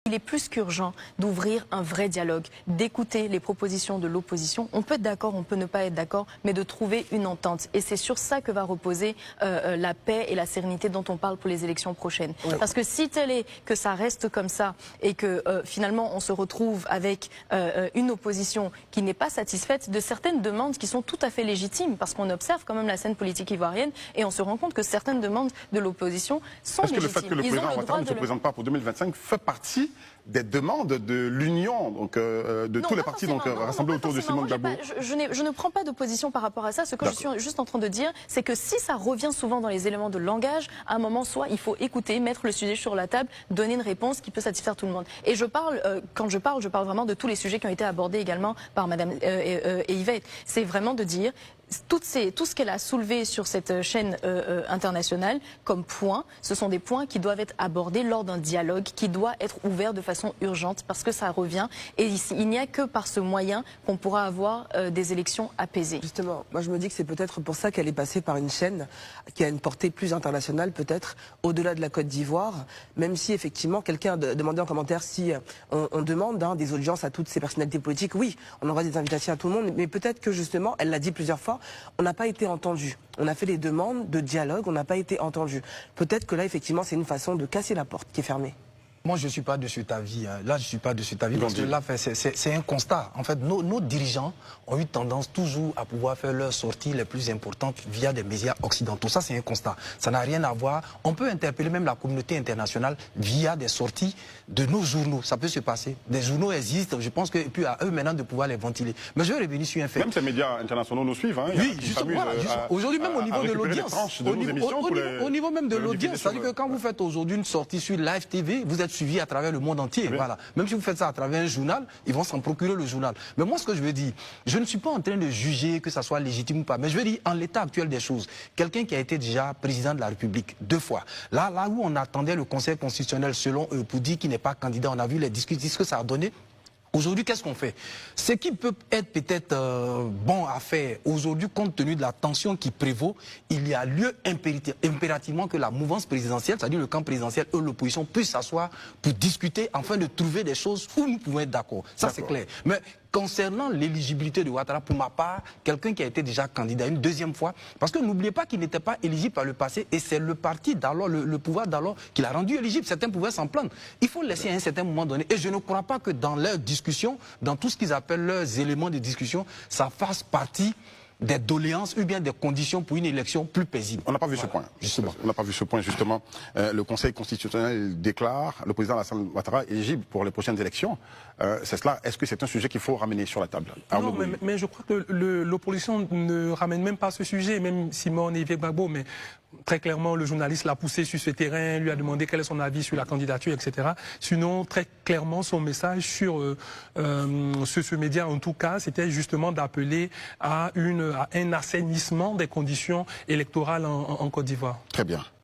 Il est plus qu'urgent d'ouvrir un vrai dialogue, d'écouter les propositions de l'opposition. On peut être d'accord, on peut ne pas être d'accord, mais de trouver une entente. Et c'est sur ça que va reposer la paix et la sérénité dont on parle pour les élections prochaines. Oui. Parce que si tel est que ça reste comme ça et que finalement on se retrouve avec une opposition qui n'est pas satisfaite de certaines demandes qui sont tout à fait légitimes, parce qu'on observe quand même la scène politique ivoirienne et on se rend compte que certaines demandes de l'opposition sont légitimes. Est-ce que le fait que le président Ouattara ne se présente pas pour 2025 fait partie des demandes de l'union, donc de tous les partis rassemblés autour de Simone Gbagbo? Je ne prends pas d'opposition par rapport à ça. Ce que je suis juste en train de dire, c'est que si ça revient souvent dans les éléments de langage, à un moment, soit il faut écouter, mettre le sujet sur la table, donner une réponse qui peut satisfaire tout le monde. Et je parle, quand je parle vraiment de tous les sujets qui ont été abordés également par Madame Yvette. C'est vraiment de dire tout ce qu'elle a soulevé sur cette chaîne internationale comme points, ce sont des points qui doivent être abordés lors d'un dialogue qui doit être ouvert de façon urgente parce que ça revient et il n'y a que par ce moyen qu'on pourra avoir des élections apaisées. Justement, moi je me dis que c'est peut-être pour ça qu'elle est passée par une chaîne qui a une portée plus internationale peut-être, au-delà de la Côte d'Ivoire, même si effectivement quelqu'un demandait en commentaire si on demande des audiences à toutes ces personnalités politiques. Oui, on envoie des invitations à tout le monde, mais peut-être que justement, elle l'a dit plusieurs fois, on n'a pas été entendu. On a fait des demandes de dialogue, on n'a pas été entendu. Peut-être que là, effectivement, c'est une façon de casser la porte qui est fermée. Moi, je ne suis pas de cet avis. Là, je ne suis pas de cet avis parce que là, c'est un constat. En fait, nos dirigeants ont eu tendance toujours à pouvoir faire leurs sorties les plus importantes via des médias occidentaux. Ça, c'est un constat. Ça n'a rien à voir. On peut interpeller même la communauté internationale via des sorties de nos journaux. Ça peut se passer. Des journaux existent. Je pense que puis à eux maintenant de pouvoir les ventiler. Mais je vais revenir sur un fait. Même ces médias internationaux nous suivent. Hein. Oui, justement. Voilà, aujourd'hui, même au niveau de l'audience. Au niveau même de l'audience. C'est-à-dire que quand vous faites aujourd'hui une sortie sur Live TV, vous êtes suivi à travers le monde entier. Voilà. Même si vous faites ça à travers un journal, ils vont s'en procurer le journal. Mais moi, ce que je veux dire, je ne suis pas en train de juger que ça soit légitime ou pas. Mais je veux dire, en l'état actuel des choses, quelqu'un qui a été déjà président de la République 2 fois, là où on attendait le Conseil constitutionnel, selon eux, pour dire qu'il n'est pas candidat, on a vu les discussions, ce que ça a donné. Aujourd'hui, qu'est-ce qu'on fait? Ce qui peut être peut-être bon à faire aujourd'hui, compte tenu de la tension qui prévaut, il y a lieu impérativement que la mouvance présidentielle, c'est-à-dire le camp présidentiel et l'opposition, puissent s'asseoir pour discuter afin de trouver des choses où nous pouvons être d'accord. Ça, c'est clair. Mais concernant l'éligibilité de Ouattara, pour ma part, quelqu'un qui a été déjà candidat une 2e fois, parce que n'oubliez pas qu'il n'était pas éligible par le passé, et c'est le parti d'alors, le pouvoir d'alors, qui l'a rendu éligible. Certains pouvaient s'en plaindre. Il faut laisser à un certain moment donné, et je ne crois pas que dans leurs discussions, dans tout ce qu'ils appellent leurs éléments de discussion, ça fasse partie des doléances ou bien des conditions pour une élection plus paisible. On n'a pas vu ce point, justement. On n'a pas vu ce point, justement. Le Conseil constitutionnel déclare le président Alassane Ouattara éligible pour les prochaines élections. C'est cela. Est-ce que c'est un sujet qu'il faut ramener sur la table? Non, mais je crois que l'opposition ne ramène même pas ce sujet, même Simone et Gbagbo, mais très clairement, le journaliste l'a poussé sur ce terrain, lui a demandé quel est son avis sur la candidature, etc. Sinon, très clairement, son message sur ce média, en tout cas, c'était justement d'appeler à un assainissement des conditions électorales en Côte d'Ivoire. Très bien.